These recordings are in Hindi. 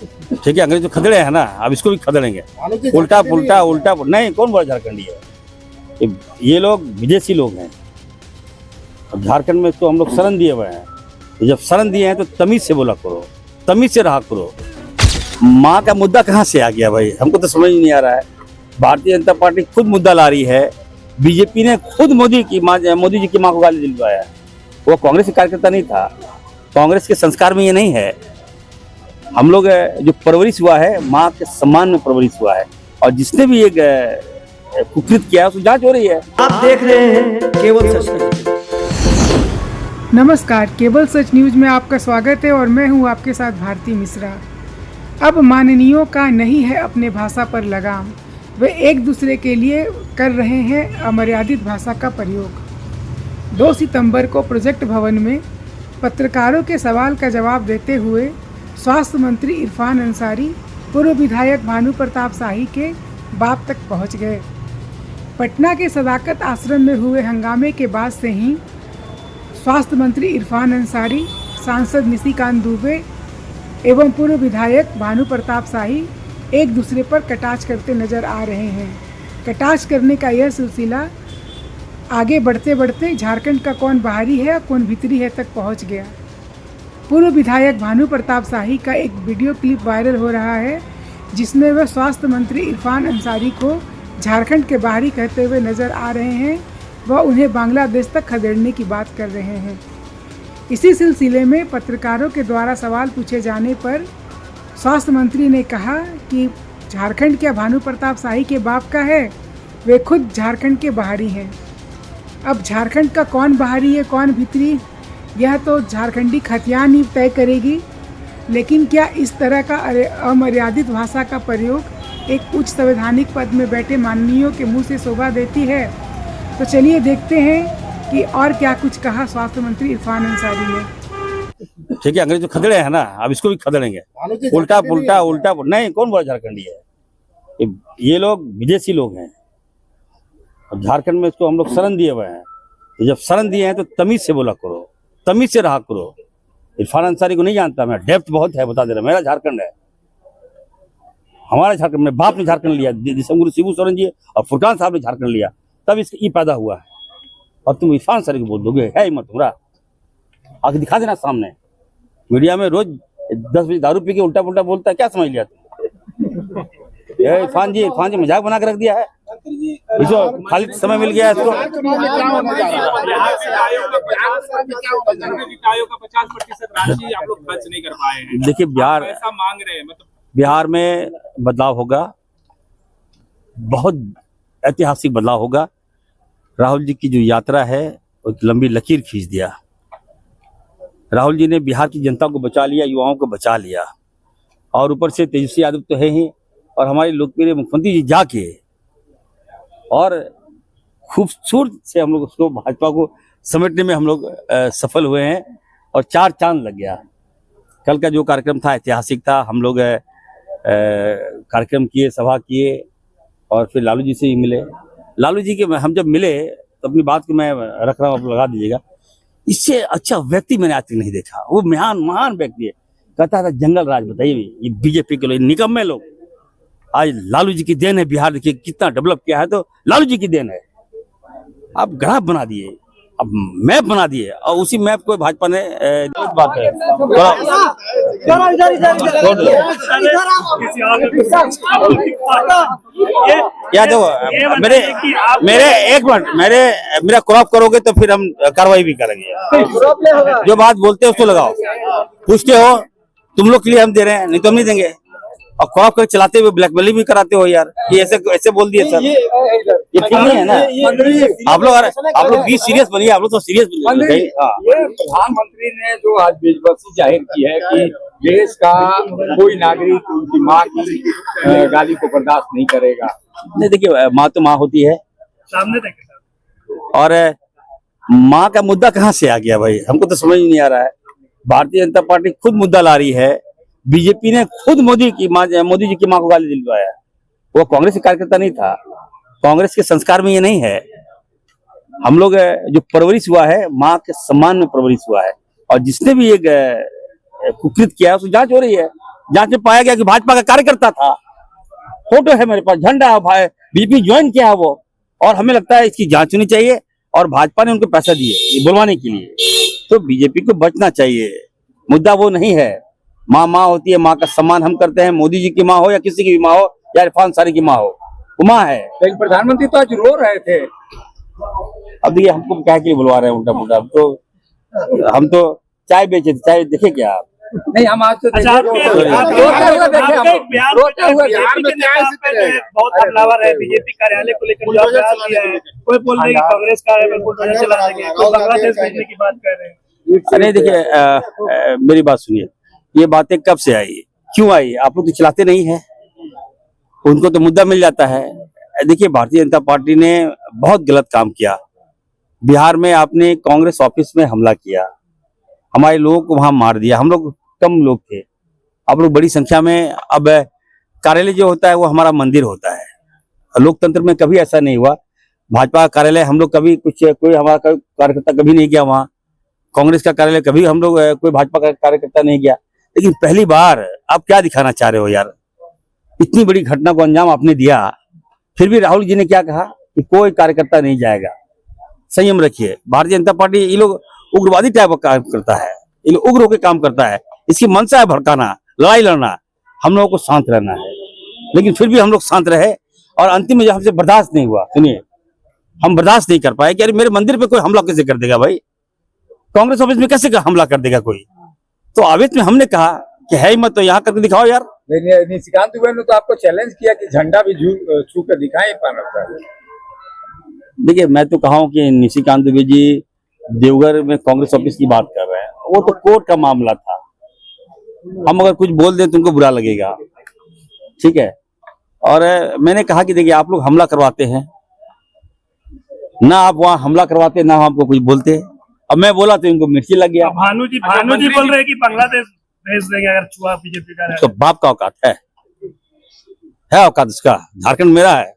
ठीक है, अंग्रेज तो खदेड़े हैं ना, अब इसको भी खदेड़ेंगे। उल्टा पुल्टा उल्टा नहीं, कौन बोला झारखंडी है? ये लोग विदेशी लोग हैं। अब झारखंड में तो हम लोग शरण दिए हुए हैं, तो जब शरण दिए हैं तो तमीज से बोला करो, तमीज से रहा करो। माँ का मुद्दा कहाँ से आ गया भाई, हमको तो समझ नहीं आ रहा है। भारतीय जनता पार्टी खुद मुद्दा ला रही है। बीजेपी ने खुद मोदी जी की माँ को गाली दिलवाया। वो कांग्रेस का कार्यकर्ता नहीं था, कांग्रेस के संस्कार में ये नहीं है। हम लोग जो परवरिश हुआ है, माँ के सम्मान में परवरिश हुआ है, और जिसने भी एक कुकृत किया उसकी जांच हो रही है। आप देख रहे हैं केवल सच। नमस्कार, केवल सच न्यूज में आपका स्वागत है और मैं हूं आपके साथ भारती मिश्रा। अब माननीयों का नहीं है अपने भाषा पर लगाम, वे एक दूसरे के लिए कर रहे हैं अमर्यादित भाषा का प्रयोग। 2 सितंबर को प्रोजेक्ट भवन में पत्रकारों के सवाल का जवाब देते हुए स्वास्थ्य मंत्री इरफान अंसारी पूर्व विधायक भानु प्रताप शाही के बाप तक पहुंच गए। पटना के सदाकत आश्रम में हुए हंगामे के बाद से ही स्वास्थ्य मंत्री इरफान अंसारी, सांसद निशिकांत दुबे एवं पूर्व विधायक भानु प्रताप शाही एक दूसरे पर कटाक्ष करते नजर आ रहे हैं। कटाक्ष करने का यह सिलसिला आगे बढ़ते बढ़ते झारखंड का कौन बाहरी है और कौन भीतरी है तक पहुंच गया। पूर्व विधायक भानु प्रताप शाही का एक वीडियो क्लिप वायरल हो रहा है, जिसमें वह स्वास्थ्य मंत्री इरफान अंसारी को झारखंड के बाहरी कहते हुए नजर आ रहे हैं। वह उन्हें बांग्लादेश तक खदेड़ने की बात कर रहे हैं। इसी सिलसिले में पत्रकारों के द्वारा सवाल पूछे जाने पर स्वास्थ्य मंत्री ने कहा कि झारखंड क्या भानु प्रताप शाही के बाप का है, वे खुद झारखंड के बाहरी हैं। अब झारखंड का कौन बाहरी है कौन भीतरी, यह तो झारखंडी खतियान ही तय करेगी। लेकिन क्या इस तरह का अमर्यादित भाषा का प्रयोग एक उच्च संवैधानिक पद में बैठे माननीयों के मुंह से शोभा देती है? तो चलिए देखते हैं कि और क्या कुछ कहा स्वास्थ्य मंत्री इरफान अंसारी ने। ठीक है, अंग्रेज तो खदेड़े हैं ना, अब इसको भी खदेड़ेंगे। उल्टा पुल्टा उल्टा नहीं, कौन बोला झारखंडी है? ये लोग विदेशी लोग हैं। अब झारखंड में इसको हम लोग शरण दिए हुए हैं, तो जब शरण दिए हैं तो तमीज से बोला करो, तमीज से रहा करो। इरफान अंसारी को नहीं जानता मैं, डेप्थ बहुत है, बता दे रहा। मेरा झारखंड है, हमारा झारखंड, मेरे बाप ने झारखंड लिया, दिसंगुरु शिबू सोरेन जी और फुरकान साहब ने झारखंड लिया, तब इसकी पैदा हुआ है। और तुम इरफान अंसारी को बोल दोगे, है हिम्मत तुम्हारा? आगे दिखा देना सामने मीडिया में। रोज 10 बजे दारू पी के उल्टा पुल्टा बोलता है, क्या समझ लिया तुम? इरफान जी मजाक बना के रख दिया है, इसको खाली समय मिल गया है इसको। देखिए, बिहार में बदलाव होगा, बहुत ऐतिहासिक बदलाव होगा। राहुल जी की जो यात्रा है वो एक लंबी लकीर खींच दिया। राहुल जी ने बिहार की जनता को बचा लिया, युवाओं को बचा लिया, और ऊपर से तेजस्वी यादव तो है ही, और हमारे लोकप्रिय मुख्यमंत्री जी जाके और खूबसूरत से हम लोग उसको भाजपा को समेटने में हम लोग सफल हुए हैं, और 4 चांद लग गया। कल का जो कार्यक्रम था ऐतिहासिक था। हम लोग कार्यक्रम किए, सभा किए, और फिर लालू जी से ही मिले। लालू जी के हम जब मिले तो अपनी बात को मैं रख रहा हूँ, आप लगा दीजिएगा। इससे अच्छा व्यक्ति मैंने आज तक नहीं देखा। वो महान व्यक्ति है। कहता था जंगल राज, बताइए ये बीजेपी के लोग निकम्मे लोग। आज लालू जी की देन है, बिहार देखिए कितना डेवलप किया है, तो लालू जी की देन है। आप ग्राफ बना दिए, अब मैप बना दिए, और उसी मैप को भाजपा ने बात है। या देखो, मेरे एक मिनट, मेरा क्रॉप करोगे तो फिर हम कार्रवाई भी करेंगे। जो बात बोलते हैं उसको लगाओ, पूछते हो तुम लोग के लिए हम दे रहे हैं, नहीं तो हम नहीं देंगे। और क्रॉप कर चलाते हुए ब्लैकमेलिंग भी कराते हो यार, ये ऐसे बोल दिए सर, ये ठीक नहीं है ना। आप लोग भी सीरियस बनिए, आप लोग तो सीरियस बनिए। प्रधानमंत्री ने जो आज बेबसी जाहिर की है कि देश का कोई नागरिक उनकी माँ की गाली को बर्दाश्त नहीं करेगा। नहीं, देखिए, माँ तो माँ होती है, और माँ का मुद्दा कहाँ से आ गया भाई, हमको तो समझ नहीं आ रहा है। भारतीय जनता पार्टी खुद मुद्दा ला रही है। बीजेपी ने खुद मोदी जी की माँ को गाली दिलवाया। वो कांग्रेस का कार्यकर्ता नहीं था, कांग्रेस के संस्कार में ये नहीं है। हम लोग जो परवरिश हुआ है, माँ के सम्मान में परवरिश हुआ है, और जिसने भी एक कुकृत किया उसकी जांच हो रही है। जांच में पाया गया कि भाजपा का कार्यकर्ता था। फोटो है मेरे पास, झंडा है, भाई बीजेपी ज्वाइन किया है वो। और हमें लगता है इसकी जांच होनी चाहिए और भाजपा ने उनको पैसा दिए ये बुलवाने के लिए, तो बीजेपी को बचना चाहिए। मुद्दा वो नहीं है। माँ होती है, माँ का सम्मान हम करते हैं। मोदी जी की माँ हो या किसी की भी माँ हो या इरफान अंसारी की माँ हो, वो माँ है। लेकिन प्रधानमंत्री तो आज रो रहे थे। अब देखिए हमको क्या के लिए बुलवा रहे हैं उल्टा पुल्टा। हम तो चाय बेचे थे, चाय देखे क्या आप? नहीं, हम आज रोते बहुत हमलावर है बीजेपी कार्यालय को लेकर जो बयान दिया है। कोई बोल रहे हैं कांग्रेस का बुलडोजर चला देंगे, कोई बांग्लादेश भेजने की बात कर रहे हैं। अरे देखिए मेरी बात सुनिए, ये बातें कब से आई, क्यों आई? आप लोग तो चलाते नहीं है, उनको तो मुद्दा मिल जाता है। देखिए भारतीय जनता पार्टी ने बहुत गलत काम किया। बिहार में आपने कांग्रेस ऑफिस में हमला किया, हमारे लोगों को वहां मार दिया। हम लोग कम लोग थे, आप लोग बड़ी संख्या में। अब कार्यालय जो होता है वो हमारा मंदिर होता है। लोकतंत्र में कभी ऐसा नहीं हुआ। भाजपा का कार्यालय हम लोग कभी कोई हमारा कार्यकर्ता कभी नहीं गया वहां। कांग्रेस का कार्यालय कभी हम लोग कोई भाजपा का कार्यकर्ता नहीं गया। लेकिन पहली बार आप क्या दिखाना चाह रहे हो यार? इतनी बड़ी घटना को अंजाम आपने दिया, फिर भी राहुल जी ने क्या कहा कि कोई कार्यकर्ता नहीं जाएगा। संयम रखिए। भारतीय जनता पार्टी ये लोग उग्रवादी टाइप का काम करता है, ये लोग उग्र होकर काम करता है। इसकी मंशा है भड़काना, लड़ाई लड़ना। हम लोगों को शांत रहना है, लेकिन फिर भी हम लोग शांत रहे और अंतिम में जब हमसे बर्दाश्त नहीं हुआ, सुनिए हम बर्दाश्त नहीं कर पाए कि अरे मेरे मंदिर पे कोई हमला कैसे कर देगा भाई, कांग्रेस ऑफिस में कैसे हमला कर देगा कोई। तो आवेश में हमने कहा कि है ही मत, तो यहाँ करके दिखाओ यार। निशिकांत दुबे ने तो आपको चैलेंज किया कि झंडा भी छू कर दिखाएं पाना। देखिए मैं तो कहा हूं कि निशिकांत दुबे जी देवघर में कांग्रेस ऑफिस की बात कर रहे हैं, वो तो कोर्ट का मामला था। हम अगर कुछ बोल दें तो उनको बुरा लगेगा, ठीक है। और मैंने कहा कि देखिए आप लोग हमला करवाते हैं ना, आप वहाँ हमला करवाते ना आपको कुछ बोलते। अब मैं बोला तो इनको मिर्ची लग गया। भानु जी बोल रहे हैं कि बांग्लादेश भेज देंगे अगर छुआ बीजेपी का। तो बाप का औकात है औकात इसका। झारखंड मेरा है,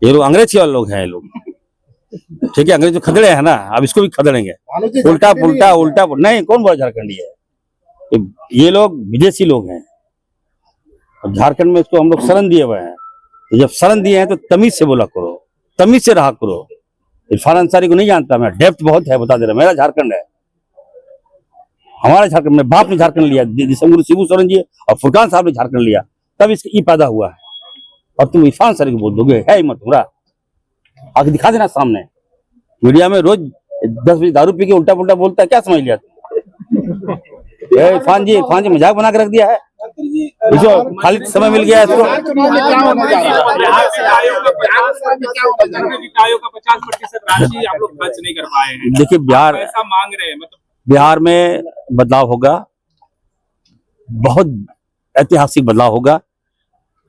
ये लोग अंग्रेज के लोग हैं, ये लोग ठीक है। अंग्रेज जो खदड़े हैं ना, अब इसको भी खदड़ेंगे। उल्टा पुल्टा नहीं, कौन बोला झारखंडी है? ये लोग विदेशी लोग हैं। अब झारखंड में इसको हम लोग शरण दिए हुए हैं, तो जब शरण दिए हैं तो तमीज से बोला करो, तमीज से रहा करो। इरफान अंसारी को नहीं जानता मैं, डेप्थ बहुत है, बता दे रहा। मेरा झारखंड है, हमारा झारखंड में बाप ने झारखंड लिया, दिसंबर शिबू सोरेन जी और फुरकान साहब ने झारखंड लिया, तब इसकी पैदा हुआ है। और तुम इरफान अंसारी को बोल दोगे, है हिम्मत तुम्हारा? आगे दिखा देना सामने मीडिया में। रोज 10 बजे दारू पी के उल्टा पुल्टा बोलता है, क्या समझ लिया तुम? इरफान जी मजाक बना के रख दिया है, इसको खाली समय मिल गया है इसको। विकायों का 50% राशि आप लोग खर्च नहीं कर पाए हैं। देखिए पैसा मांग रहे हैं, मतलब बिहार में बदलाव होगा, बहुत ऐतिहासिक बदलाव होगा।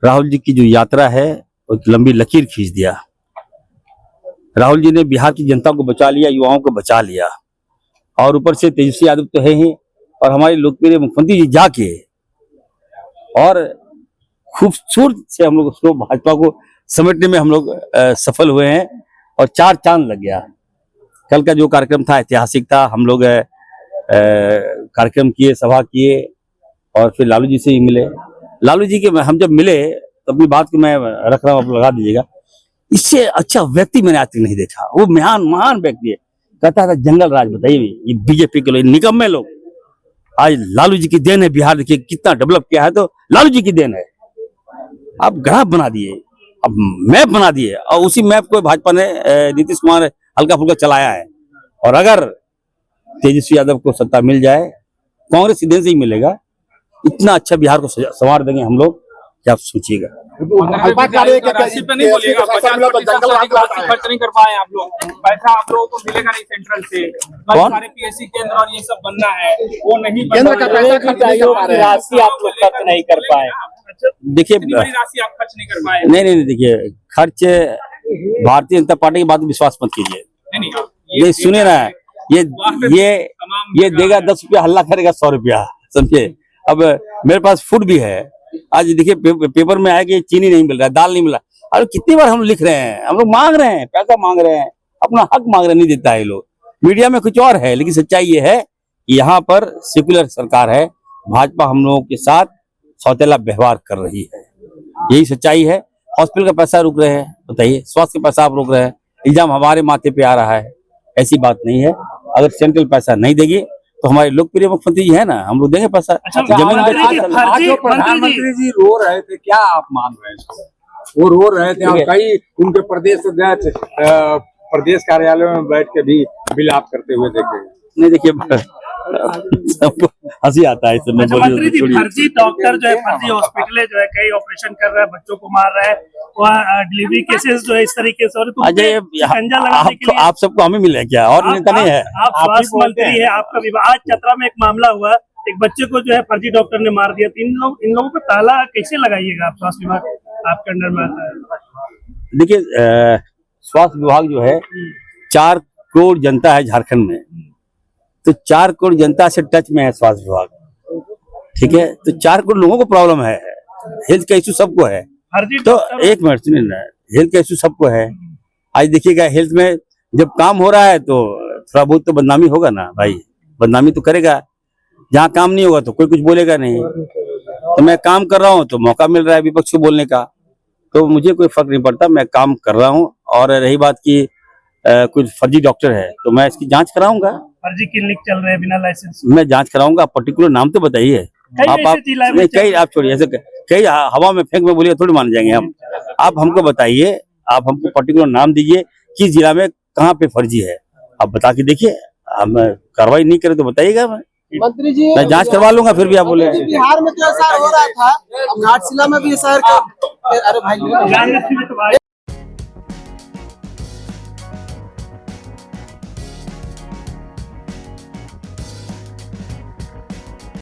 राहुल जी की जो यात्रा है वो एक लंबी लकीर खींच दिया। राहुल जी ने बिहार की जनता को बचा लिया, युवाओं को बचा लिया, और ऊपर से तेजस्वी यादव तो है ही, और हमारे लोकप्रिय मुख्यमंत्री जी जाके और खूबसूरत से हम लोग उसको भाजपा को समेटने में हम लोग सफल हुए हैं और 4 चांद लग गया। कल का जो कार्यक्रम था ऐतिहासिक था। हम लोग कार्यक्रम किए, सभा किए और फिर लालू जी से ही मिले। लालू जी के हम जब मिले तो अपनी बात को मैं रख रहा हूँ, आप लगा दीजिएगा। इससे अच्छा व्यक्ति मैंने आज तक नहीं देखा। वो महान व्यक्ति है। कहता था जंगल राज, बताइए ये बीजेपी के लोग निकम्मे लोग। आज लालू जी की देन है, बिहार देखिए कितना डेवलप किया है, तो लालू जी की देन है। आप ग्राफ बना दिए, अब मैप बना दिए, और उसी मैप को भाजपा ने नीतीश कुमार हल्का फुल्का चलाया है। और अगर तेजस्वी यादव को सत्ता मिल जाए, कांग्रेस की देन से ही मिलेगा। इतना अच्छा बिहार को संवार देंगे हम लोग कि आप सोचिएगा। राशि पे नहीं बोलिएगा, 50% खर्च नहीं कर पाए आप लोग। पैसा आप लोगों को मिलेगा नहीं सेंट्रल से। सारे पीएससी केंद्र और ये सब बनना है, वो नहीं केंद्र का पैसा खर्च नहीं हो पा रहा है। राशि आप लोग खर्च नहीं कर पाए। देखिए राशि आप खर्च नहीं कर पाए। नहीं देखिए, खर्च भारतीय जनता पार्टी की बात विश्वास मत कीजिए। ये सुने ना, ये देगा 10 रुपया, हल्ला करेगा 100 रुपया, समझे। अब मेरे पास फूड भी है। आज देखिए पेपर में आया कि चीनी नहीं मिल रहा है, दाल नहीं मिल रहा। अरे कितनी बार हम लिख रहे हैं, हम लोग मांग रहे हैं, पैसा मांग रहे हैं, अपना हक मांग रहे हैं, नहीं देता है लोग। मीडिया में कुछ और है, लेकिन सच्चाई ये है कि यहाँ पर सेक्युलर सरकार है। भाजपा हम लोगों के साथ सौतेला व्यवहार कर रही है। यही सच्चाई है। हॉस्पिटल का पैसा रुक रहे हैं, बताइए, स्वास्थ्य का पैसा आप रोक रहे हैं, इल्जाम हमारे माथे पे आ रहा है। ऐसी बात नहीं है। अगर सेंट्रल पैसा नहीं देगी तो हमारे लोकप्रिय मुख्यमंत्री जी है ना, हम लोग देंगे पैसा। जमीन आज जो प्रधानमंत्री जी रो रहे थे, क्या आप मान रहे हैं? वो रो रहे थे और कई उनके प्रदेश अध्यक्ष प्रदेश कार्यालय में बैठ के भी विलाप करते हुए देखे। नहीं, देखिए सबको हंसी आता है इस समय। मंत्री जी, फर्जी डॉक्टर जो है, फर्जी हॉस्पिटल जो है, कई ऑपरेशन कर रहा है, बच्चों को मार रहा है, वहाँ डिलीवरी केसेस जो है इस तरीके से। और अजय, आप सबको हमें मिले क्या? और नेता नहीं है? आप स्वास्थ्य मंत्री है, आपका विभाग। आज चतरा में एक मामला हुआ, एक बच्चे को जो है फर्जी डॉक्टर ने मार दिया। इन लोगों पर ताला कैसे लगाइएगा आप? स्वास्थ्य विभाग आपके अंडर में आता है। देखिए, स्वास्थ्य विभाग जो है, 4 करोड़ जनता है झारखंड में, तो 4 करोड़ जनता से टच में है स्वास्थ्य विभाग। ठीक है, तो 4 करोड़ लोगों को प्रॉब्लम है, हेल्थ का इश्यू सबको है। तो एक मिनट सुनिए ना, हेल्थ का इश्यू सबको है। आज देखिएगा, हेल्थ में जब काम हो रहा है तो थोड़ा बहुत तो बदनामी होगा ना भाई, बदनामी तो करेगा। जहाँ काम नहीं होगा तो कोई कुछ बोलेगा नहीं। तो मैं काम कर रहा हूँ तो मौका मिल रहा है विपक्ष को बोलने का, तो मुझे कोई फर्क नहीं पड़ता, मैं काम कर रहा हूँ। और रही बात की कुछ फर्जी डॉक्टर है तो मैं इसकी जांच कराऊंगा। फर्जी क्लिनिक चल रहे हैं बिना लाइसेंस, मैं जांच कराऊंगा। पर्टिकुलर नाम तो बताइए। कई आप छोड़िए, ऐसे कई हवा में फेंक में बोलिए थोड़ी मान जाएंगे हम। आप हमको बताइए, आप हमको पर्टिकुलर नाम दीजिए, किस जिला में कहाँ पे फर्जी है, आप बता के देखिए। हम कार्रवाई नहीं करें तो बताइएगा, मंत्री जी मैं जांच करवा लूंगा। फिर भी आप बोले बिहार में तो ऐसा हो रहा था, अब घाटशिला में भी ऐसा। अरे भाई